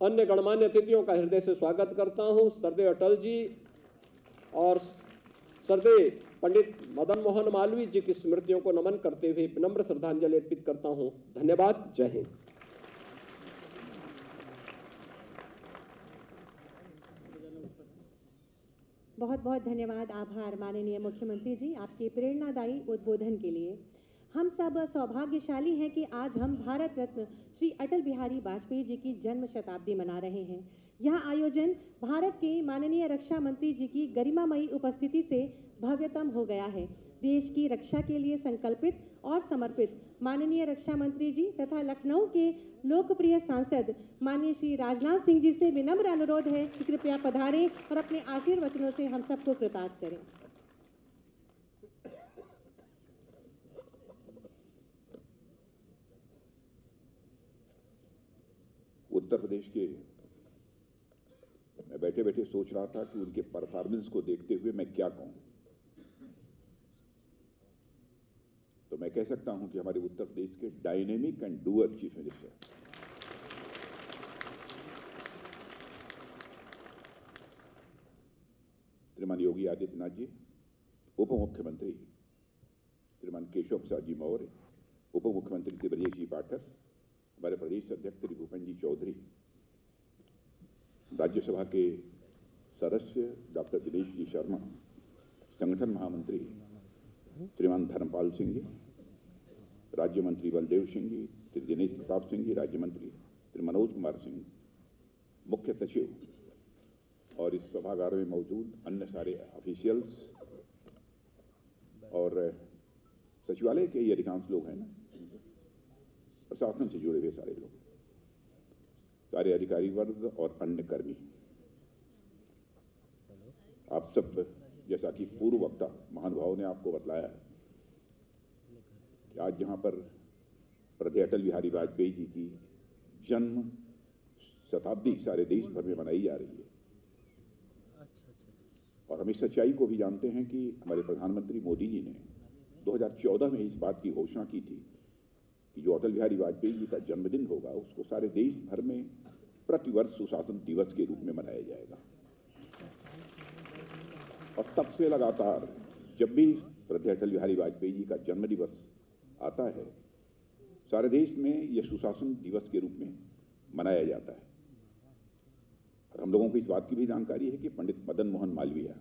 अन्य गणमान्य अतिथियों का हृदय से स्वागत करता हूं। श्रद्धेय अटल जी और श्रद्धेय पंडित मदन मोहन मालवीय जी की स्मृतियों को नमन करते हुए विनम्र श्रद्धांजलि अर्पित करता हूं। धन्यवाद। जय हिंद। बहुत बहुत धन्यवाद, आभार माननीय मुख्यमंत्री जी आपके प्रेरणादायी उद्बोधन के लिए। हम सब सौभाग्यशाली हैं कि आज हम भारत रत्न श्री अटल बिहारी वाजपेयी जी की जन्म शताब्दी मना रहे हैं। यह आयोजन भारत के माननीय रक्षा मंत्री जी की गरिमामयी उपस्थिति से भव्यतम हो गया है। देश की रक्षा के लिए संकल्पित और समर्पित माननीय रक्षा मंत्री जी तथा लखनऊ के लोकप्रिय सांसद माननीय श्री राजनाथ सिंह जी से विनम्र अनुरोध है कि कृपया पधारें और अपने आशीर्वचनों से हम सबको कृतार्थ करें। उत्तर प्रदेश के मैं बैठे बैठे सोच रहा था कि उनके परफॉर्मेंस को देखते हुए मैं क्या कहूं। तो मैं कह सकता हूं कि हमारे उत्तर प्रदेश के dynamic and doer chief minister श्रीमान योगी आदित्यनाथ जी, उप मुख्यमंत्री श्रीमान केशव प्रसाद जी मौर्य, उप मुख्यमंत्री श्री ब्रजेश जी पाठक, हमारे प्रदेश अध्यक्ष श्री भूपेन्द्र जी चौधरी, राज्यसभा के सदस्य डॉक्टर दिनेश जी शर्मा, संगठन महामंत्री श्रीमान धर्मपाल सिंह जी, राज्य मंत्री बलदेव सिंह जी, श्री दिनेश प्रताप सिंह जी, राज्य मंत्री श्री मनोज कुमार सिंह, मुख्य सचिव और इस सभागार में मौजूद अन्य सारे ऑफिशियल्स और सचिवालय के ही अधिकांश लोग हैं ना, प्रशासन से जुड़े हुए सारे लोग, सारे अधिकारी वर्ग और अन्य कर्मी, आप सब जैसा कि पूर्व वक्ता महानुभाव ने आपको बतलाया कि आज जहां पर श्रद्धेय अटल बिहारी वाजपेयी जी की जन्म शताब्दी सारे देश भर में मनाई जा रही है। और हम इस सच्चाई को भी जानते हैं कि हमारे प्रधानमंत्री मोदी जी ने 2014 में इस बात की घोषणा की थी कि जो अटल बिहारी वाजपेयी जी का जन्मदिन होगा उसको सारे देश भर में प्रतिवर्ष सुशासन दिवस के रूप में मनाया जाएगा। और तब से लगातार जब भी श्रद्धेय अटल बिहारी वाजपेयी जी का जन्म दिवस आता है, सारे देश में यह सुशासन दिवस के रूप में मनाया जाता है। और हम लोगों को इस बात की भी जानकारी है कि पंडित मदन मोहन मालवीय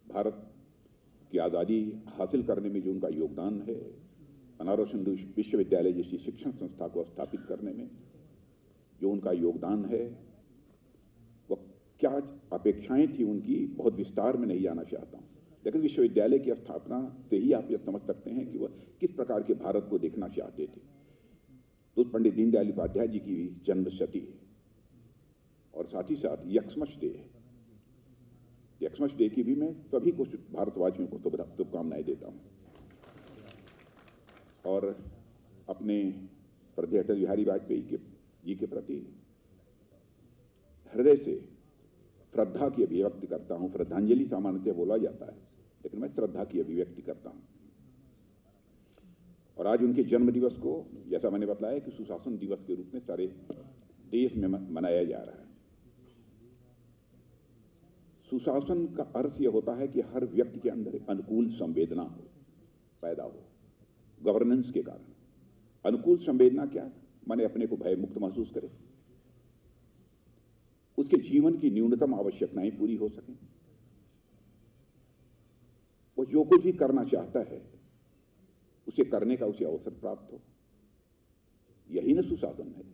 भारत की आज़ादी हासिल करने में जो उनका योगदान है, बनारस हिंदू विश्वविद्यालय जैसी शिक्षण संस्था को स्थापित करने में जो उनका योगदान है, वह क्या अपेक्षाएं थी उनकी, बहुत विस्तार में नहीं जाना चाहता हूं, लेकिन विश्वविद्यालय की स्थापना से ही आप यह समझ सकते हैं कि वह किस प्रकार के भारत को देखना चाहते थे। तो पंडित दीनदयाल उपाध्याय जी की भी जन्मशती है और साथ ही साथ यक्समस डे है। यक्समस डे की भी मैं सभी को भारतवासियों को शुभकामनाएं देता हूं और अपने श्रद्धेय अटल बिहारी वाजपेयी जी के प्रति हृदय से श्रद्धा की अभिव्यक्ति करता हूं। श्रद्धांजलि सामान्यतः बोला जाता है, लेकिन मैं श्रद्धा की अभिव्यक्ति करता हूं। और आज उनके जन्म दिवस को, जैसा मैंने बताया, कि सुशासन दिवस के रूप में सारे देश में मनाया जा रहा है। सुशासन का अर्थ यह होता है कि हर व्यक्ति के अंदर एक अनुकूल संवेदना हो, पैदा हो। गवर्नेंस के कारण अनुकूल संवेदना क्या, माने अपने को भयमुक्त महसूस करे, उसके जीवन की न्यूनतम आवश्यकताएं पूरी हो सकें, वो जो कुछ भी करना चाहता है उसे करने का उसे अवसर प्राप्त हो। यही न सुशासन है।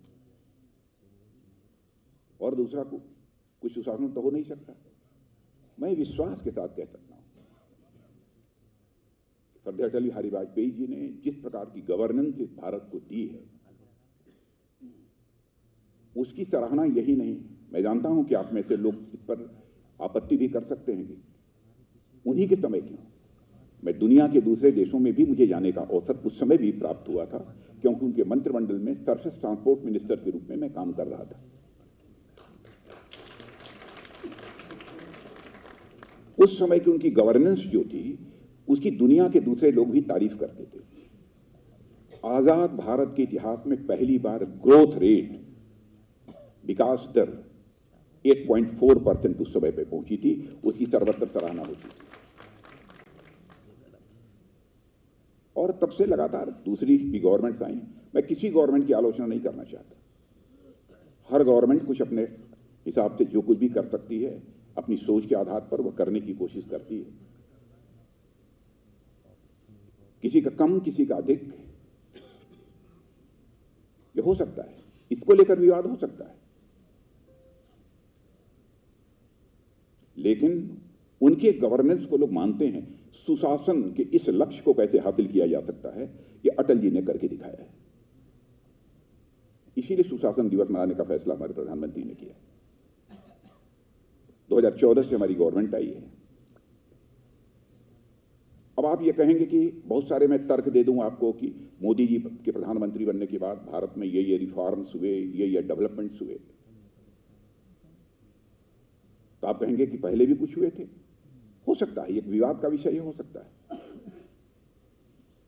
और दूसरा कुछ सुशासन तो हो नहीं सकता। मैं विश्वास के साथ कह सकता हूं, श्रद्धेय अटल बिहारी वाजपेयी जी ने जिस प्रकार की गवर्नेंस इस भारत को दी है, उसकी सराहना यही नहीं, मैं जानता हूं कि आप में से लोग इस पर आपत्ति भी कर सकते हैं कि उन्हीं के समय क्यों। मैं दुनिया के दूसरे देशों में भी मुझे जाने का अवसर उस समय भी प्राप्त हुआ था, क्योंकि उनके मंत्रिमंडल में सरफेस ट्रांसपोर्ट मिनिस्टर के रूप में मैं काम कर रहा था। उस समय की उनकी गवर्नेंस जो थी, उसकी दुनिया के दूसरे लोग भी तारीफ करते थे। आजाद भारत के इतिहास में पहली बार ग्रोथ रेट विकास दर 8.4% उस समय पे पहुंची थी, उसकी सर्वत्र सराहना होती थी। और तब से लगातार दूसरी भी गवर्नमेंट्स आई। मैं किसी गवर्नमेंट की आलोचना नहीं करना चाहता। हर गवर्नमेंट कुछ अपने हिसाब से जो कुछ भी कर सकती है, अपनी सोच के आधार पर वह करने की कोशिश करती है। किसी का कम, किसी का अधिक, ये हो सकता है। इसको लेकर विवाद हो सकता है, लेकिन उनके गवर्नेंस को लोग मानते हैं। सुशासन के इस लक्ष्य को कैसे हासिल किया जा सकता है, ये अटल जी ने करके दिखाया है। इसीलिए सुशासन दिवस मनाने का फैसला हमारे प्रधानमंत्री ने किया। 2014 से हमारी गवर्नमेंट आई है। अब आप ये कहेंगे कि बहुत सारे मैं तर्क दे दूं आपको कि मोदी जी के प्रधानमंत्री बनने के बाद भारत में ये रिफॉर्म्स हुए, ये डेवलपमेंट्स हुए। तो आप कहेंगे कि पहले भी कुछ हुए थे। हो सकता है, एक विवाद का विषय हो सकता है।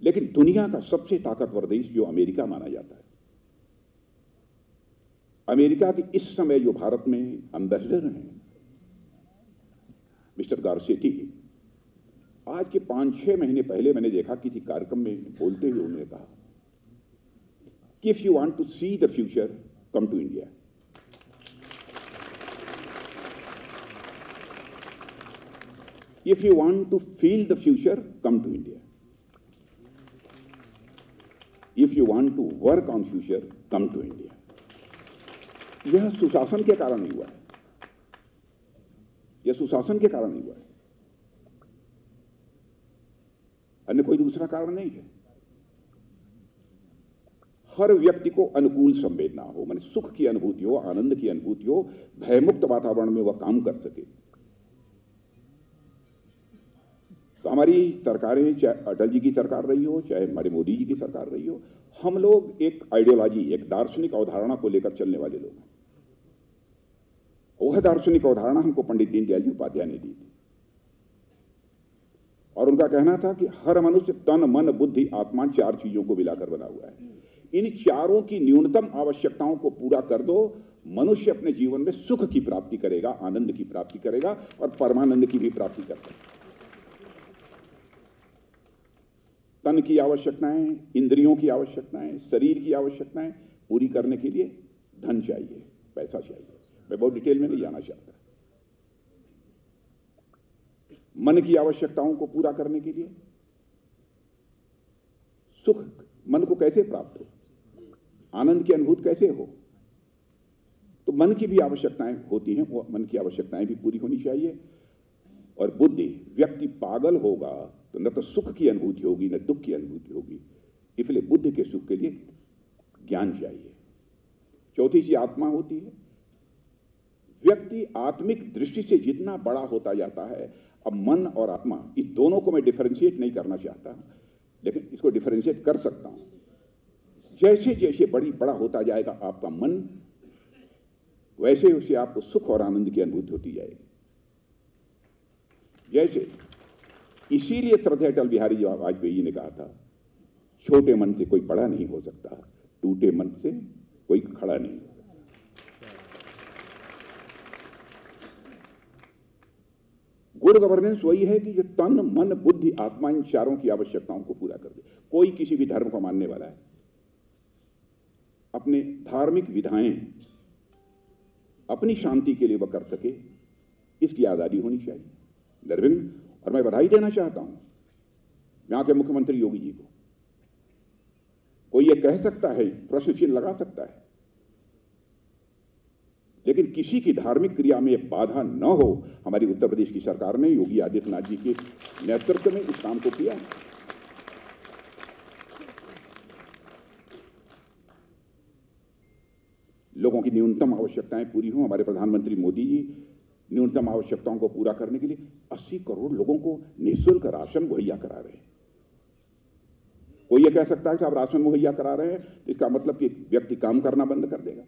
लेकिन दुनिया का सबसे ताकतवर देश जो अमेरिका माना जाता है, अमेरिका की इस समय जो भारत में एम्बेसडर हैं मिस्टर गारसेटी, आज के 5-6 महीने पहले मैंने देखा किसी कार्यक्रम में बोलते हुए उन्होंने कहा कि if you want to see the future, come to India. If you want to feel the future, come to India. If you want to work on future, come to India. यह सुशासन के कारण ही हुआ है। यह सुशासन के कारण ही हुआ है, अन्य कोई दूसरा कारण नहीं है। हर व्यक्ति को अनुकूल संवेदना हो, माने सुख की अनुभूति हो, आनंद की अनुभूति हो, भयमुक्त वातावरण में वह काम कर सके। तो हमारी सरकारें, चाहे अटल जी की सरकार रही हो, चाहे हमारे मोदी जी की सरकार रही हो, हम लोग एक आइडियोलॉजी, एक दार्शनिक अवधारणा को लेकर चलने वाले लोग हैं। वह दार्शनिक अवधारणा हमको पंडित दीनदयाल जी उपाध्याय ने दी थी, और उनका कहना था कि हर मनुष्य तन, मन, बुद्धि, आत्मा 4 चीजों को मिलाकर बना हुआ है। इन चारों की न्यूनतम आवश्यकताओं को पूरा कर दो, मनुष्य अपने जीवन में सुख की प्राप्ति करेगा, आनंद की प्राप्ति करेगा और परमानंद की भी प्राप्ति करता है। तन की आवश्यकताएं, इंद्रियों की आवश्यकताएं, शरीर की आवश्यकताएं पूरी करने के लिए धन चाहिए, पैसा चाहिए। मैं बहुत डिटेल में नहीं जाना चाहता। मन की आवश्यकताओं को पूरा करने के लिए सुख, मन को कैसे प्राप्त हो, आनंद की अनुभूति कैसे हो, तो मन की भी आवश्यकताएं होती हैं, वो मन की आवश्यकताएं भी पूरी होनी चाहिए। और बुद्धि, व्यक्ति पागल होगा तो न तो सुख की अनुभूति होगी, न दुख की अनुभूति होगी। इसलिए बुद्धि के सुख के लिए ज्ञान चाहिए। चौथी चीज आत्मा होती है। व्यक्ति आत्मिक दृष्टि से जितना बड़ा होता जाता है, अब मन और आत्मा, इस दोनों को मैं डिफरेंशिएट नहीं करना चाहता, लेकिन इसको डिफरेंशिएट कर सकता हूं। जैसे जैसे बड़ा होता जाएगा आपका मन, वैसे वैसे आपको सुख और आनंद की अनुभूति होती जाएगी। जैसे इसीलिए श्रद्धेय अटल बिहारी वाजपेयी जी ने कहा था, छोटे मन से कोई बड़ा नहीं हो सकता, टूटे मन से कोई खड़ा नहीं हो सकता। गुड गवर्नेंस वही है कि जो तन, मन, बुद्धि, आत्मा, इन चारों की आवश्यकताओं को पूरा कर दे। कोई किसी भी धर्म को मानने वाला है, अपने धार्मिक विधाएं अपनी शांति के लिए वह कर सके, इसकी आजादी होनी चाहिए, निर्विघ्न। और मैं बधाई देना चाहता हूं यहां के मुख्यमंत्री योगी जी को। कोई ये कह सकता है, प्रश्न चिन्ह लगा सकता है, लेकिन किसी की धार्मिक क्रिया में बाधा न हो, हमारी उत्तर प्रदेश की सरकार ने योगी आदित्यनाथ जी के नेतृत्व में इस काम को किया है। लोगों की न्यूनतम आवश्यकताएं पूरी हों। हमारे प्रधानमंत्री मोदी जी न्यूनतम आवश्यकताओं को पूरा करने के लिए 80 करोड़ लोगों को निःशुल्क राशन मुहैया करा रहे हैं। कोई ये कह सकता है कि आप राशन मुहैया करा रहे हैं, इसका मतलब कि व्यक्ति काम करना बंद कर देगा।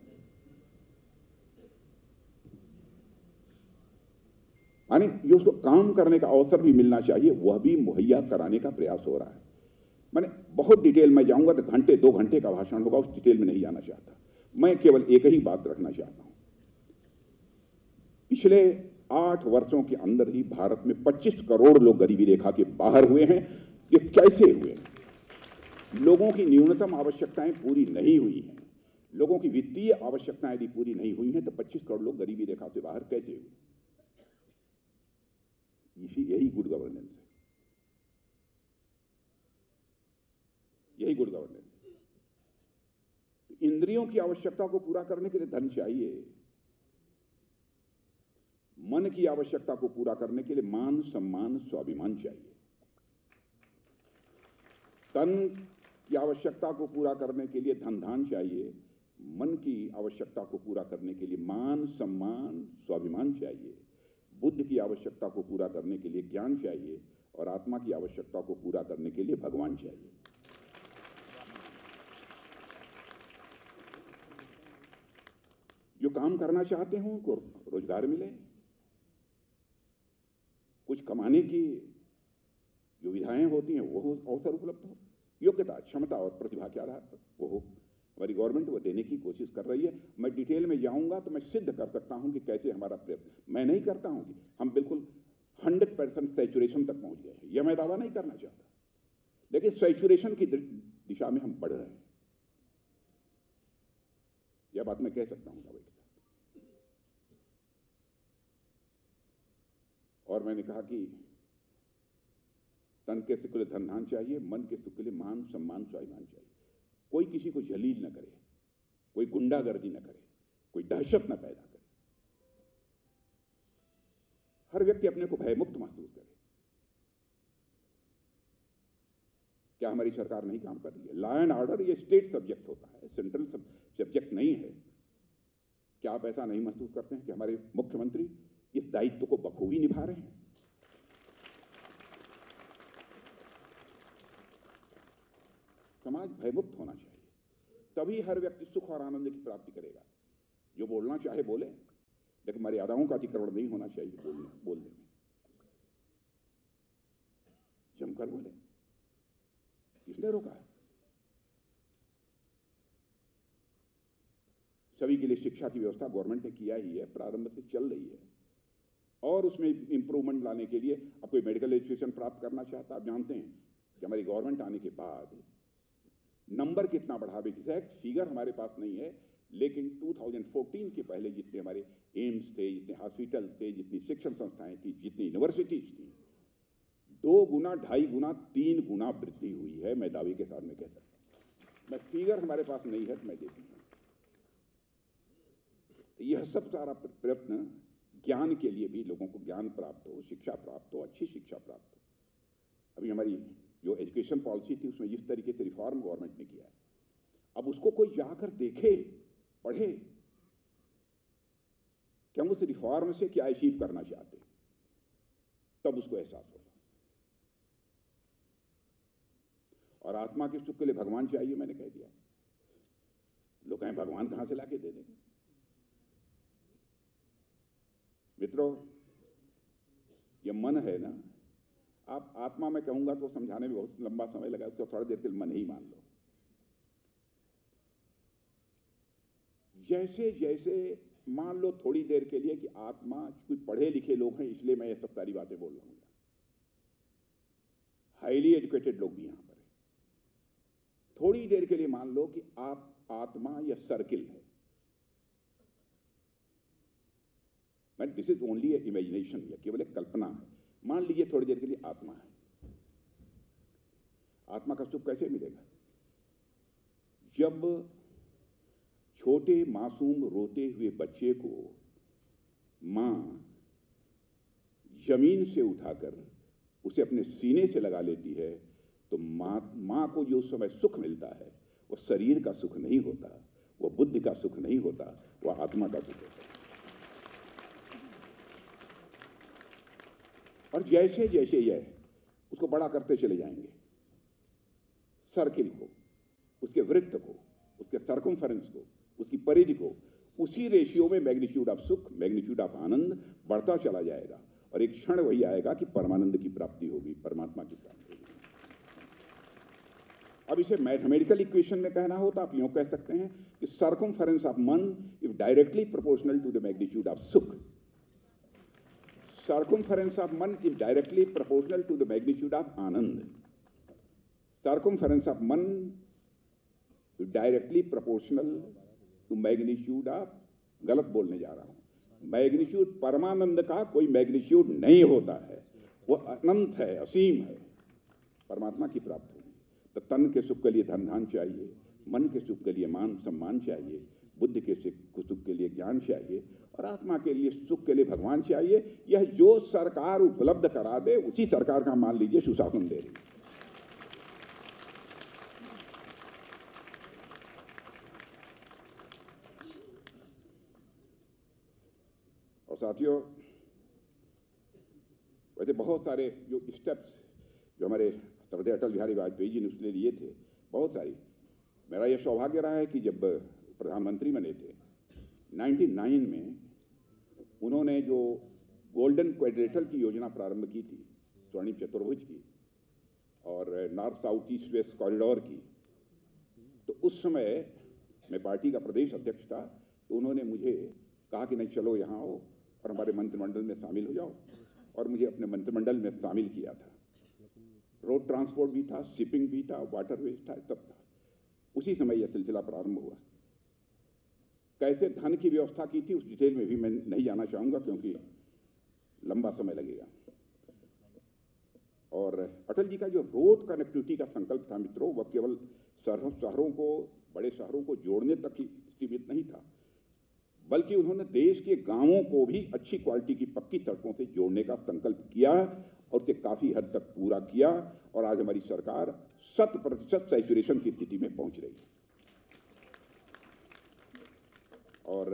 यानी जो उसको काम करने का अवसर भी मिलना चाहिए, वह भी मुहैया कराने का प्रयास हो रहा है। मैंने बहुत डिटेल में जाऊंगा तो घंटे 2 घंटे का भाषण होगा, उस डिटेल में नहीं जाना चाहता। मैं केवल एक ही बात रखना चाहता हूं। पिछले 8 वर्षों के अंदर ही भारत में 25 करोड़ लोग गरीबी रेखा के बाहर हुए हैं। ये कैसे हुए? लोगों की न्यूनतम आवश्यकताएं पूरी नहीं हुई हैं, लोगों की वित्तीय आवश्यकताएं यदि पूरी नहीं हुई हैं तो 25 करोड़ लोग गरीबी रेखा से बाहर कैसे हुए? यही गुड गवर्नेंस है, यही गुड गवर्नेंस है। इंद्रियों की आवश्यकता को पूरा करने के लिए धन चाहिए, मन की आवश्यकता को पूरा करने के लिए मान, सम्मान, स्वाभिमान चाहिए। तन की आवश्यकता को पूरा करने के लिए धन धान चाहिए, मन की आवश्यकता को पूरा करने के लिए मान, सम्मान, स्वाभिमान चाहिए। बुद्ध की आवश्यकता को पूरा करने के लिए ज्ञान चाहिए और आत्मा की आवश्यकता को पूरा करने के लिए भगवान चाहिए। जो काम करना चाहते हो उनको रोजगार मिले, कुछ कमाने की जो विधाएं होती हैं वो अवसर उपलब्ध हो, योग्यता, क्षमता और प्रतिभा क्या रहा वो हो। हमारी गवर्नमेंट वो देने की कोशिश कर रही है। मैं डिटेल में जाऊंगा तो मैं सिद्ध कर सकता हूं कि कैसे हमारा प्रयत्न, मैं नहीं करता हूं कि हम बिल्कुल 100% सैचुरेशन तक पहुंच गए हैं, यह मैं दावा नहीं करना चाहता, लेकिन सैचुरेशन की दिशा में हम बढ़ रहे हैं, यह बात मैं कह सकता हूं दावे के साथ। और मैंने कहा कि तन के सुख के लिए धन धान चाहिए, मन के सुख के लिए मान, सम्मान, स्वाभिमान चाहिए। कोई किसी को जलील न करे, कोई गुंडागर्दी न करे, कोई दहशत न पैदा करे, हर व्यक्ति अपने को भयमुक्त महसूस करे। क्या हमारी सरकार नहीं काम कर रही है? लॉ एंड ऑर्डर ये स्टेट सब्जेक्ट होता है, सेंट्रल सब्जेक्ट नहीं है। क्या आप ऐसा नहीं महसूस करते हैं कि हमारे मुख्यमंत्री इस दायित्व को बखूबी निभा रहे हैं? समाज भयमुक्त होना चाहिए, तभी हर व्यक्ति सुख और आनंद की प्राप्ति करेगा। जो बोलना चाहे बोले, लेकिन मर्यादाओं का अतिक्रमण नहीं होना चाहिए बोलने में। जमकर बोले, किसने रोका है? सभी के लिए शिक्षा की व्यवस्था गवर्नमेंट ने किया ही है, प्रारंभ से चल रही है, और उसमें इंप्रूवमेंट लाने के लिए अब कोई मेडिकल एजुकेशन प्राप्त करना चाहता, आप जानते हैं कि हमारी गवर्नमेंट आने के बाद नंबर कितना बढ़ा, एग्जैक्ट फिगर हमारे पास नहीं है, लेकिन 2014 के पहले जितने हमारे एम्स थे, जितने हॉस्पिटल थे, जितनी शिक्षण संस्थाएं थी, जितनी यूनिवर्सिटीज थी, 2 गुना, 2.5 गुना, 3 गुना वृद्धि हुई है। मैं दावे के साथ में कह सकता हूं, मैं फिगर हमारे पास नहीं है तो मैं देती हूं। यह सब सारा प्रयत्न ज्ञान के लिए भी, लोगों को ज्ञान प्राप्त हो, शिक्षा प्राप्त हो, अच्छी शिक्षा प्राप्त हो। अभी हमारी जो एजुकेशन पॉलिसी थी उसमें जिस तरीके से रिफॉर्म गवर्नमेंट ने किया है, अब उसको कोई जाकर देखे, पढ़े कि हम उस रिफॉर्म से क्या अचीव करना चाहते हैं, तब उसको एहसास होगा। और आत्मा के सुख के लिए भगवान चाहिए, मैंने कह दिया। लोग कहें भगवान कहां से लाके दे देंगे? मित्रों, ये मन है ना, आप आत्मा में कहूंगा तो समझाने में बहुत लंबा समय लगा, उसको थोड़ा देर के लिए मन ही मान लो। जैसे जैसे मान लो थोड़ी देर के लिए कि आत्मा, कोई पढ़े लिखे लोग हैं इसलिए मैं ये सब सारी बातें बोल रहा हूं, हाईली एजुकेटेड लोग भी यहां पर है। थोड़ी देर के लिए मान लो कि आप आत्मा या सर्किल है, दिस इज ओनली इमेजिनेशन, या केवल एक कल्पना है। मान लीजिए थोड़ी देर के लिए आत्मा है। आत्मा का सुख कैसे मिलेगा? जब छोटे मासूम रोते हुए बच्चे को मां जमीन से उठाकर उसे अपने सीने से लगा लेती है, तो मां को जो उस समय सुख मिलता है वो शरीर का सुख नहीं होता, वो बुद्धि का सुख नहीं होता, वह आत्मा का सुख होता है। और जैसे जैसे यह उसको बड़ा करते चले जाएंगे, सर्किल को, उसके वृत्त को, उसके सर्कमफेरेंस को, उसकी परिधि को, उसी रेशियो में मैग्नीट्यूड ऑफ सुख, मैग्नीट्यूड ऑफ आनंद बढ़ता चला जाएगा, और एक क्षण वही आएगा कि परमानंद की प्राप्ति होगी, परमात्मा की प्राप्ति होगी। अब इसे मैथमेटिकल इक्वेशन में कहना हो तो आप यूं कह सकते हैं कि सर्कमफेरेंस ऑफ मन is directly proportional to the magnitude of सुख। circumference of Mann is directly proportional to the magnitude of Anand. Circumference of Mann is directly proportional to magnitude of, गलत बोलने जा रहा हूं, मैग्नीट्यूड परमानंद का कोई मैग्नीट्यूड नहीं होता है, वो अनंत है, असीम है। परमात्मा की प्राप्ति होगी तो तन के सुख के लिए धन धान चाहिए, मन के सुख के लिए मान सम्मान चाहिए, बुद्धि के सुख के लिए ज्ञान चाहिए और आत्मा के लिए सुख के लिए भगवान चाहिए। यह जो सरकार उपलब्ध करा दे उसी सरकार का मान लीजिए सुशासन दे रही। और साथियों, वैसे बहुत सारे जो स्टेप्स जो हमारे श्रद्धेय अटल बिहारी वाजपेयी जी ने उसने लिए थे, बहुत सारी। मेरा यह सौभाग्य रहा है कि जब प्रधानमंत्री बने थे 99 में, उन्होंने जो गोल्डन क्वाड्रिलेटरल की योजना प्रारंभ की थी, स्वर्णिम चतुर्भुज की और north south east west corridor की, तो उस समय मैं पार्टी का प्रदेश अध्यक्ष था, तो उन्होंने मुझे कहा कि नहीं चलो यहाँ आओ और हमारे मंत्रिमंडल में शामिल हो जाओ, और मुझे अपने मंत्रिमंडल में शामिल किया था। रोड ट्रांसपोर्ट भी था, शिपिंग भी था, वाटरवेज था, सब था। उसी समय यह सिलसिला प्रारंभ हुआ। कैसे धन की व्यवस्था की थी उस डिटेल में भी मैं नहीं जाना चाहूंगा क्योंकि लंबा समय लगेगा। और अटल जी का जो रोड कनेक्टिविटी का संकल्प था मित्रों, वह केवल शहरों को, बड़े शहरों को जोड़ने तक ही सीमित नहीं था, बल्कि उन्होंने देश के गांवों को भी अच्छी क्वालिटी की पक्की सड़कों से जोड़ने का संकल्प किया और उसे काफी हद तक पूरा किया। और आज हमारी सरकार 100% सैचुरेशन की स्थिति में पहुंच रही है। और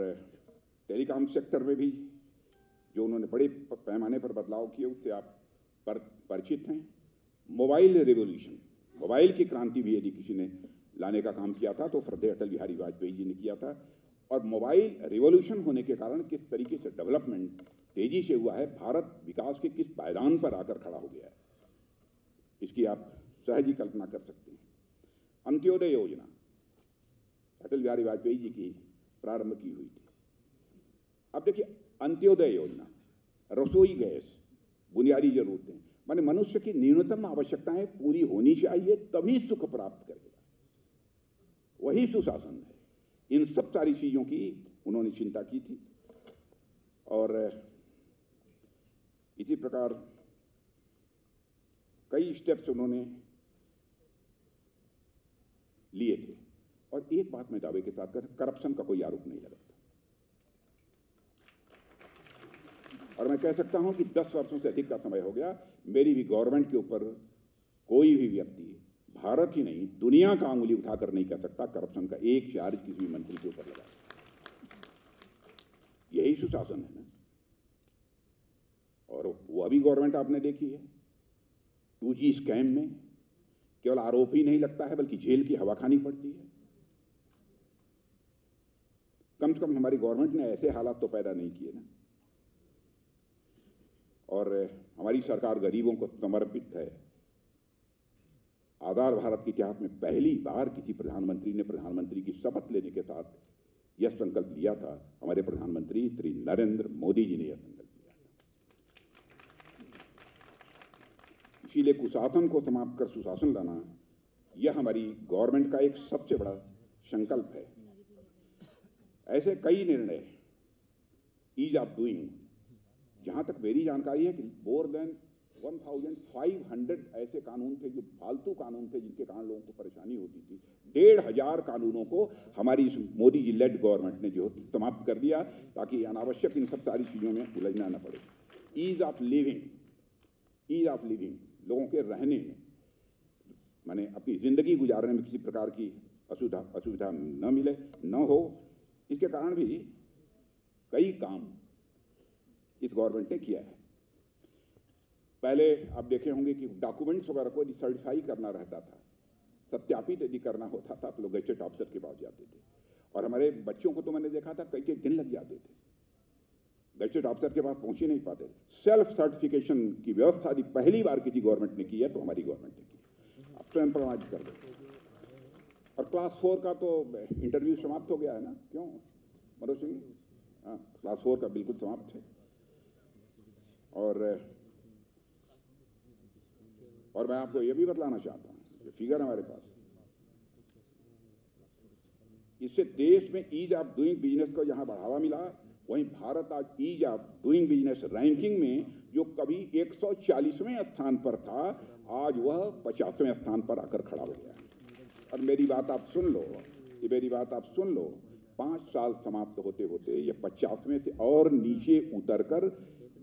टेलीकॉम सेक्टर में भी जो उन्होंने बड़े पैमाने पर बदलाव किए उससे आप परिचित हैं। मोबाइल रिवॉल्यूशन, मोबाइल की क्रांति भी यदि किसी ने लाने का काम किया था तो श्रद्धेय अटल बिहारी वाजपेयी जी ने किया था। और मोबाइल रिवॉल्यूशन होने के कारण किस तरीके से डेवलपमेंट तेजी से हुआ है, भारत विकास के किस पायदान पर आकर खड़ा हो गया है, इसकी आप सहज ही कल्पना कर सकते हैं। अंत्योदय योजना अटल बिहारी वाजपेयी जी की प्रारंभ की हुई थी। अब देखिए, अंत्योदय योजना, रसोई गैस, बुनियादी जरूरतें, माने मनुष्य की न्यूनतम आवश्यकताएं पूरी होनी चाहिए तभी सुख प्राप्त करेगा, वही सुशासन है। इन सब सारी चीजों की उन्होंने चिंता की थी। और इसी प्रकार कई स्टेप्स उन्होंने लिए थे। और एक बात मैं दावे के साथ कर, करप्शन का कोई आरोप नहीं लगाता। और मैं कह सकता हूं कि 10 वर्षों से अधिक का समय हो गया, मेरी भी गवर्नमेंट के ऊपर कोई भी व्यक्ति, भारत ही नहीं दुनिया का अंगुली उठाकर नहीं कह सकता करप्शन का एक चार्ज किसी भी मंत्री के ऊपर लगा। यही सुशासन है ना। और वो अभी गवर्नमेंट आपने देखी है, 2G स्कैम में केवल आरोप ही नहीं लगता है बल्कि जेल की हवा खानी पड़ती है। कम से कम हमारी गवर्नमेंट ने ऐसे हालात तो पैदा नहीं किए ना। और हमारी सरकार गरीबों को समर्पित है। आधार भारत के इतिहास में पहली बार किसी प्रधानमंत्री ने प्रधानमंत्री की शपथ लेने के साथ यह संकल्प लिया था। हमारे प्रधानमंत्री श्री नरेंद्र मोदी जी ने यह संकल्प लिया था। इसीलिए कुशासन को समाप्त कर सुशासन लाना, यह हमारी गवर्नमेंट का एक सबसे बड़ा संकल्प है। ऐसे कई निर्णय, ईज ऑफ डूइंग, जहां तक मेरी जानकारी है कि मोर देन 1500 ऐसे कानून थे जो फालतू कानून थे जिनके कारण लोगों को परेशानी होती थी। 1500 कानूनों को हमारी इस मोदी जी लेड गवर्नमेंट ने जो समाप्त कर दिया ताकि अनावश्यक इन सब सारी चीजों में उलझना न पड़े। ईज ऑफ लिविंग, लोगों के रहने में, माने अपनी जिंदगी गुजारने में किसी प्रकार की असुविधा न मिले, न हो, इसके कारण भी कई काम इस गवर्नमेंट ने किया है। पहले आप देखे होंगे कि डॉक्यूमेंट्स वगैरह को सर्टिफाई करना रहता था, सत्यापित यदि करना होता था तो लोग गैजेट ऑफिसर के पास जाते थे। और हमारे बच्चों को तो मैंने देखा था कई दिन लग जाते थे, गैजेट ऑफिसर के पास पहुंच ही नहीं पाते। सेल्फ सर्टिफिकेशन की व्यवस्था यदि पहली बार किसी गवर्नमेंट ने की है तो हमारी गवर्नमेंट ने की। आप स्वयं प्रमाणित कर दो। और क्लास 4 का तो इंटरव्यू समाप्त हो गया है ना, क्यों मनोज सिंह? हाँ, क्लास 4 का बिल्कुल समाप्त है। और मैं आपको यह भी बतलाना चाहता हूं, ये फिगर हमारे पास, इससे देश में ईज ऑफ डूइंग बिजनेस को जहां बढ़ावा मिला, वहीं भारत आज ease of doing business ranking में जो कभी 140वें स्थान पर था, आज वह 50वें स्थान पर आकर खड़ा हो गया। और मेरी बात आप सुन लो, ये मेरी बात आप सुन लो, 5 साल समाप्त होते होते यह 50वें से और नीचे उतरकर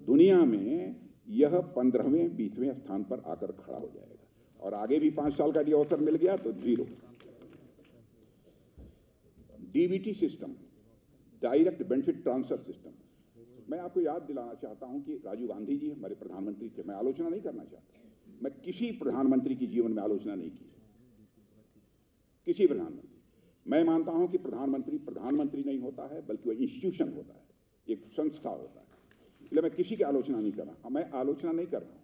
दुनिया में यह 15वें 20वें स्थान पर आकर खड़ा हो जाएगा। और आगे भी 5 साल का यदि अवसर मिल गया तो 0। DBT system, direct benefit transfer system, मैं आपको याद दिलाना चाहता हूं कि राजीव गांधी जी हमारे प्रधानमंत्री थे। मैं आलोचना नहीं करना चाहता, मैं किसी प्रधानमंत्री की जीवन में आलोचना नहीं की, किसी प्रधानमंत्री। मैं मानता हूं कि प्रधानमंत्री नहीं होता है, बल्कि वह इंस्टीट्यूशन होता है, एक संस्था होता है। इसलिए मैं किसी की आलोचना नहीं कर रहा, मैं आलोचना नहीं कर रहा हूं।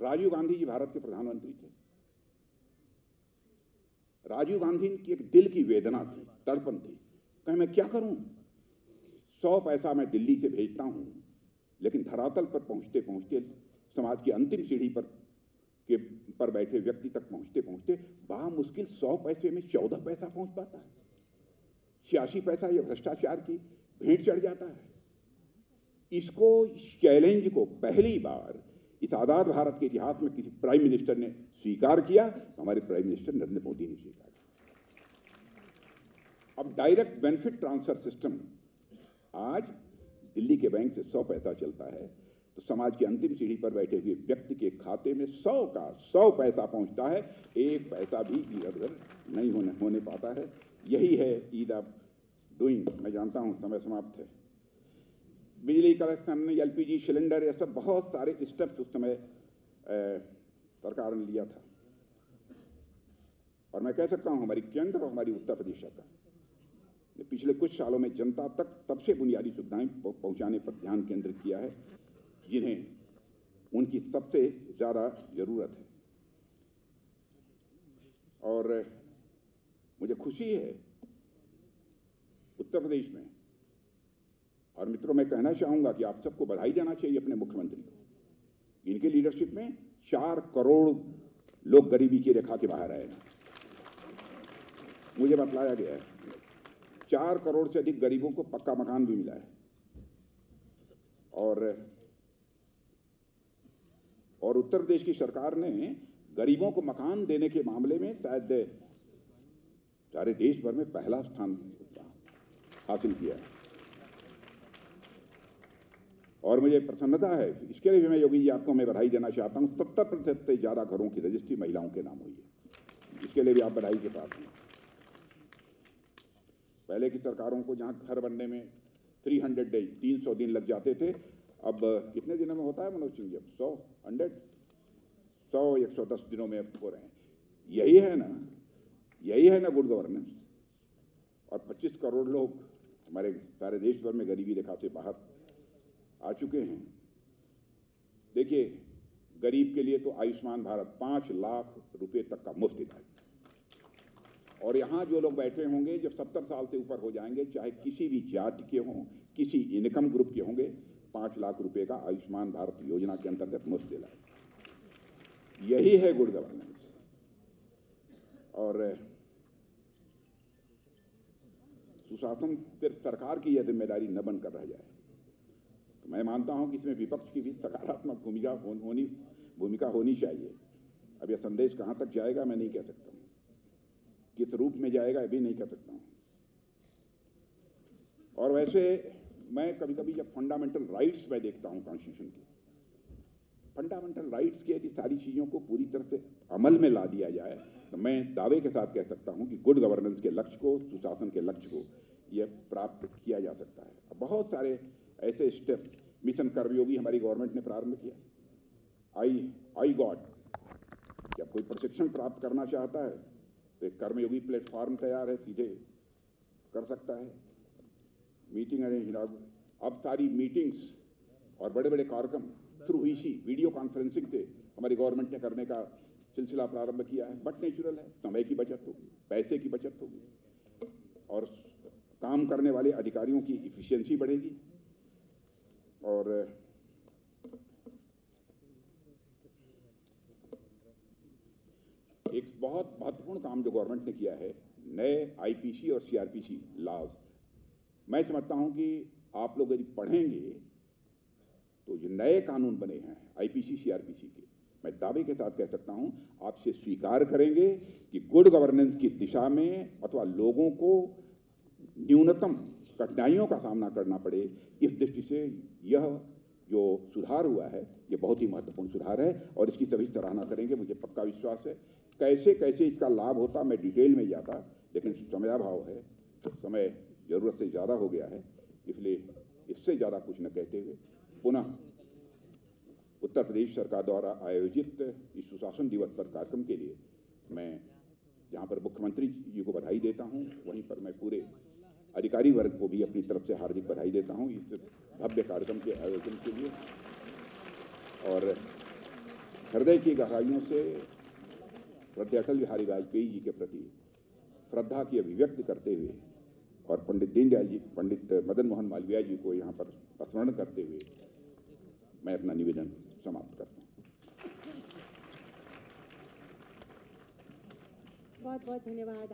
राजीव गांधी जी भारत के प्रधानमंत्री थे। राजीव गांधी की एक दिल की वेदना थी, तड़पन थी, कहे मैं क्या करूं, 100 पैसा मैं दिल्ली से भेजता हूं, लेकिन धरातल पर पहुंचते पहुंचते, समाज की अंतिम सीढ़ी पर बैठे व्यक्ति तक पहुंचते पहुंचते बामुश्किल 100 पैसे में 14 पैसा पहुंच पाता है। 86 पैसा यह भ्रष्टाचार की भेंट चढ़ जाता है। इस चैलेंज को पहली बार इस आजाद भारत के इतिहास में किसी प्राइम मिनिस्टर ने स्वीकार किया, हमारे प्राइम मिनिस्टर नरेंद्र मोदी ने स्वीकार किया। अब डायरेक्ट बेनिफिट ट्रांसफर सिस्टम, आज दिल्ली के बैंक से 100 पैसा चलता है तो समाज की अंतिम सीढ़ी पर बैठे हुए व्यक्ति के खाते में 100 का 100 पैसा पहुंचता है, 1 पैसा भी इधर उधर नहीं होने पाता है। यही है ईज ऑफ डूइंग। मैं जानता हूं समय समाप्त है। बिजली कनेक्शन, एलपीजी सिलेंडर, ये सब बहुत सारे स्टेप्स उस समय सरकार ने लिया था। और मैं कह सकता हूं हमारी केंद्र और हमारी उत्तर प्रदेश सरकार ने पिछले कुछ सालों में जनता तक सबसे बुनियादी सुविधाएं पहुंचाने पर ध्यान केंद्रित किया है, जिन्हें उनकी सबसे ज्यादा जरूरत है। और मुझे खुशी है उत्तर प्रदेश में, और मित्रों मैं कहना चाहूंगा कि आप सबको बधाई देना चाहिए अपने मुख्यमंत्री को। इनके लीडरशिप में 4 करोड़ लोग गरीबी की रेखा के बाहर आए। मुझे बतलाया गया है 4 करोड़ से अधिक गरीबों को पक्का मकान भी मिला है। और उत्तर प्रदेश की सरकार ने गरीबों को मकान देने के मामले में शायद सारे देश भर में पहला स्थान हासिल किया है। और मुझे प्रसन्नता है, इसके लिए भी मैं योगी जी आपको मैं बधाई देना चाहता हूं। 70% से ज्यादा घरों की रजिस्ट्री महिलाओं के नाम हुई है, इसके लिए भी आप बधाई के पात्र हैं। पहले की सरकारों को जहां घर बनने में 300 डेज 300 दिन लग जाते थे, अब कितने दिनों में होता है मनोज सिंह जी? 110 दिनों में हो रहे हैं। यही है ना गुड गवर्नेंस। और 25 करोड़ लोग हमारे सारे देश भर में गरीबी रेखा से बाहर आ चुके हैं। देखिए, गरीब के लिए तो आयुष्मान भारत 5 लाख रुपए तक का मुफ्त इलाज, और यहां जो लोग बैठे होंगे जब 70 साल से ऊपर हो जाएंगे, चाहे किसी भी जाति के हों, किसी इनकम ग्रुप के होंगे, 5 लाख रुपए का आयुष्मान भारत योजना के अंतर्गत मुफ्त इलाज। यही है गुड गवर्नेंस। और सुशासन सिर्फ सरकार की यह जिम्मेदारी न बनकर रह जाए, तो मैं मानता हूं कि इसमें विपक्ष की भी सकारात्मक भूमिका होनी चाहिए। अब यह संदेश कहां तक जाएगा मैं नहीं कह सकता हूं, किस रूप में जाएगा ये भी नहीं कह सकता हूं। और वैसे मैं कभी कभी जब फंडामेंटल राइट्स में देखता हूं कॉन्स्टिट्यूशन के, फंडामेंटल राइट्स की यदि सारी चीजों को पूरी तरह से अमल में ला दिया जाए तो मैं दावे के साथ कह सकता हूं कि गुड गवर्नेंस के लक्ष्य को, सुशासन के लक्ष्य को यह प्राप्त किया जा सकता है। बहुत सारे ऐसे स्टेप्स, मिशन कर्मयोगी हमारी गवर्नमेंट ने प्रारंभ किया। आई गॉड, जब कोई प्रशिक्षण प्राप्त करना चाहता है तो एक कर्मयोगी प्लेटफॉर्म तैयार है, सीधे कर सकता है। मीटिंग अरेंज, अब सारी मीटिंग्स और बड़े बड़े कार्यक्रम थ्रू इसी वीडियो कॉन्फ्रेंसिंग से हमारी गवर्नमेंट ने करने का सिलसिला प्रारंभ किया है। बट नेचुरल है, समय की बचत होगी, पैसे की बचत होगी, और काम करने वाले अधिकारियों की इफिशियंसी बढ़ेगी। और एक बहुत महत्वपूर्ण काम जो गवर्नमेंट ने किया है, नए आईपीसी और सीआरपीसी लॉज। मैं समझता हूं कि आप लोग यदि पढ़ेंगे तो ये नए कानून बने हैं आईपीसी सीआरपीसी के, मैं दावे के साथ कह सकता हूं, आपसे स्वीकार करेंगे कि गुड गवर्नेंस की दिशा में अथवा लोगों को न्यूनतम कठिनाइयों का सामना करना पड़े, इस दृष्टि से यह जो सुधार हुआ है ये बहुत ही महत्वपूर्ण सुधार है और इसकी सभी सराहना करेंगे। मुझे पक्का विश्वास है कैसे कैसे इसका लाभ होता मैं डिटेल में जाता, लेकिन समयाभाव है, समय जरूरत से ज़्यादा हो गया है, इसलिए इससे ज़्यादा कुछ न कहते हुए पुनः उत्तर प्रदेश सरकार द्वारा आयोजित इस सुशासन दिवस पर कार्यक्रम के लिए मैं जहाँ पर मुख्यमंत्री जी को बधाई देता हूँ, वहीं पर मैं पूरे अधिकारी वर्ग को भी अपनी तरफ से हार्दिक बधाई देता हूँ इस भव्य कार्यक्रम के आयोजन के लिए। और हृदय की गहराइयों से श्रद्धेय अटल बिहारी वाजपेयी जी के प्रति श्रद्धा की अभिव्यक्ति करते हुए और पंडित दीनदयाल जी, पंडित मदन मोहन मालवीय जी को यहाँ पर स्मरण करते हुए मैं अपना निवेदन समाप्त करता हूँ। बहुत बहुत धन्यवाद।